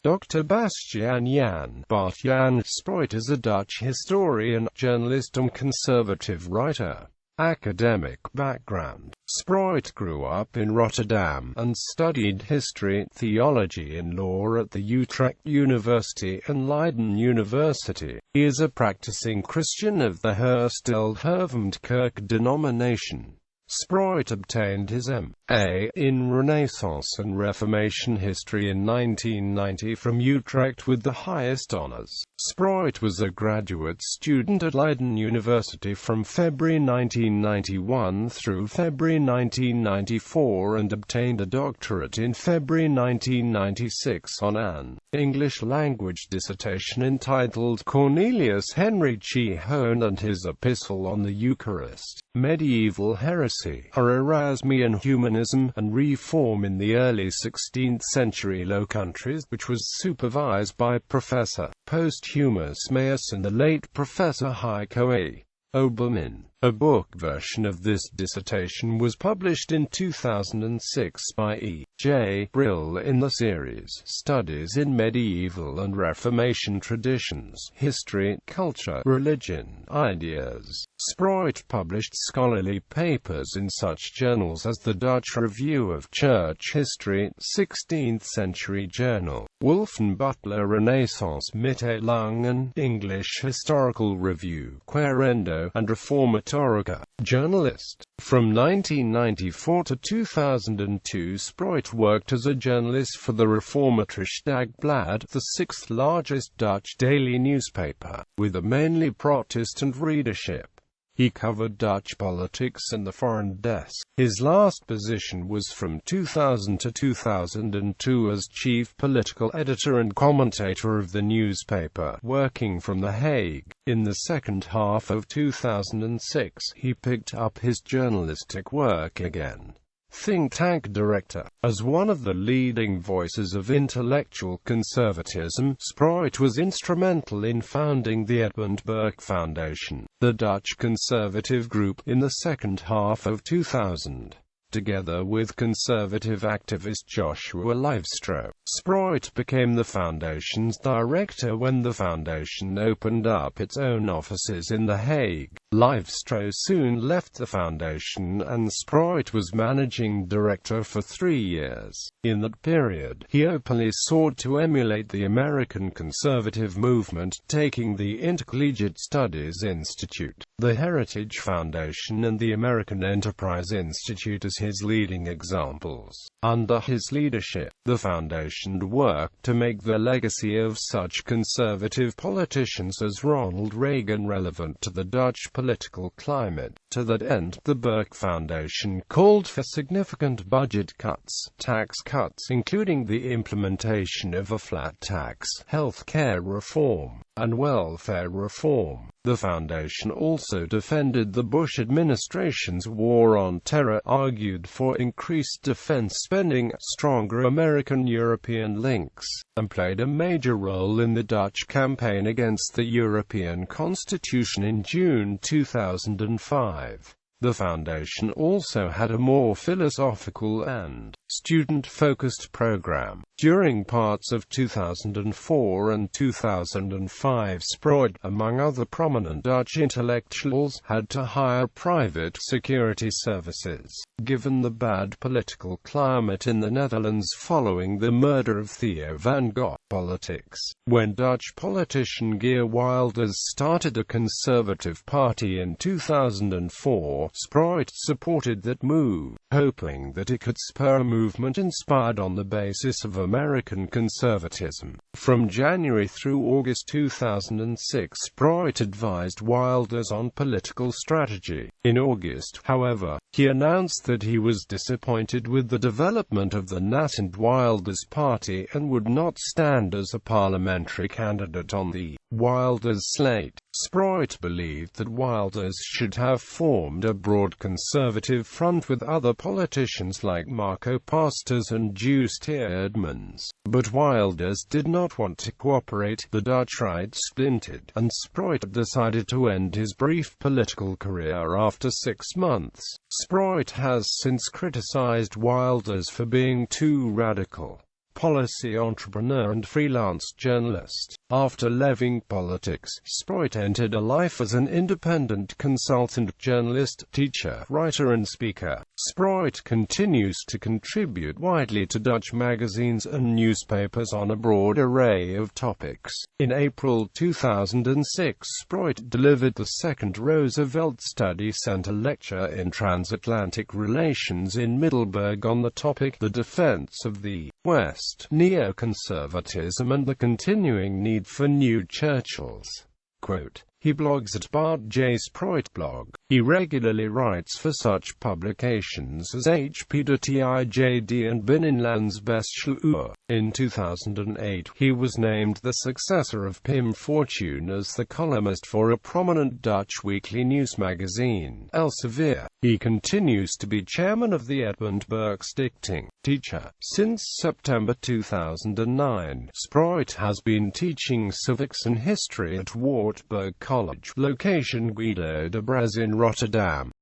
Dr.Bastian Jan. Bart Jan Spruyt is a Dutch historian, journalist and conservative writer. Academic background: Spruyt grew up in Rotterdam, and studied history, theology and law at the Utrecht University and Leiden University. He is a practicing Christian of the Hersteld Hervormd Kerk denomination. Spruyt obtained his M.A. in Renaissance and Reformation history in 1990 from Utrecht with the highest honors. Spruyt was a graduate student at Leiden University from February 1991 through February 1994 and obtained a doctorate in February 1996 on an English language dissertation entitled Cornelius Henrici Hone and his Epistle on the Eucharist. Medieval heresy, or Erasmian humanism, and reform in the early 16th century Low Countries, which was supervised by Professor Posthumus Maius and the late Professor Heiko A. Obermann. A book version of this dissertation was published in 2006 by E. J. Brill in the series Studies in Medieval and Reformation Traditions, History, Culture, Religion, Ideas. Spruyt published scholarly papers in such journals as the Dutch Review of Church History, 16th Century Journal, Wolf and Butler Renaissance Mitteilungen, English Historical Review, Querendo, and Reformatorica. Journalist. From 1994 to 2002, Spruyt worked as a journalist for the Reformatorische Dagblad, the sixth largest Dutch daily newspaper, with a mainly Protestant readership. He covered Dutch politics and the foreign desk. His last position was from 2000 to 2002 as chief political editor and commentator of the newspaper, working from The Hague. In the second half of 2006, he picked up his journalistic work again. Think tank director. As one of the leading voices of intellectual conservatism, Spruyt was instrumental in founding the Edmund Burke Foundation, the Dutch conservative group, in the second half of 2000. Together with conservative activist Joshua Livestro, Spruyt became the foundation's director when the foundation opened up its own offices in The Hague. Livestro soon left the foundation and Spruyt was managing director for 3 years. In that period, he openly sought to emulate the American conservative movement, taking the Intercollegiate Studies Institute, the Heritage Foundation and the American Enterprise Institute as his leading examples. Under his leadership, the foundation worked to make the legacy of such conservative politicians as Ronald Reagan relevant to the Dutch political climate. To that end, the Burke Foundation called for significant budget cuts, tax cuts including the implementation of a flat tax, health care reform, and welfare reform. The foundation also defended the Bush administration's war on terror, argued for increased defense spending, stronger American-European links, and played a major role in the Dutch campaign against the European Constitution in June 2005. The foundation also had a more philosophical and student-focused program. During parts of 2004 and 2005, Spruyt, among other prominent Dutch intellectuals, had to hire private security services, given the bad political climate in the Netherlands following the murder of Theo van Gogh. Politics. When Dutch politician Geert Wilders started a conservative party in 2004, Spruyt supported that move, hoping that it could spur a movement inspired on the basis of American conservatism. From January through August 2006, Spruyt advised Wilders on political strategy. In August, however, he announced that he was disappointed with the development of the Nat and Wilders party and would not stand as a parliamentary candidate on the Wilders slate. Spruyt believed that Wilders should have formed a broad conservative front with other politicians like Marco Pastors and Joost Eerdmans. But Wilders did not want to cooperate. The Dutch right splintered, and Spruyt decided to end his brief political career after 6 months. Spruyt has since criticized Wilders for being too radical. policy entrepreneur and freelance journalist. After leaving politics, Spruyt entered a life as an independent consultant, journalist, teacher, writer and speaker. Spruyt continues to contribute widely to Dutch magazines and newspapers on a broad array of topics. In April 2006, Spruyt delivered the second Roosevelt Study Center lecture in transatlantic relations in Middelburg on the topic, The Defense of the West, Neoconservatism and the Continuing Need for New Churchills. Quote, he blogs at Bart Jan Spruyt blog. He regularly writes for such publications as HP.TIJD and Binnenlands Bestseller. In 2008, he was named the successor of Pim Fortuyn as the columnist for a prominent Dutch weekly news magazine, Elsevier. He continues to be chairman of the Edmund Burke Stichting. Teacher. Since September 2009, Spruyt has been teaching civics and history at Wartburg College, location Guido de Bres in Rotterdam.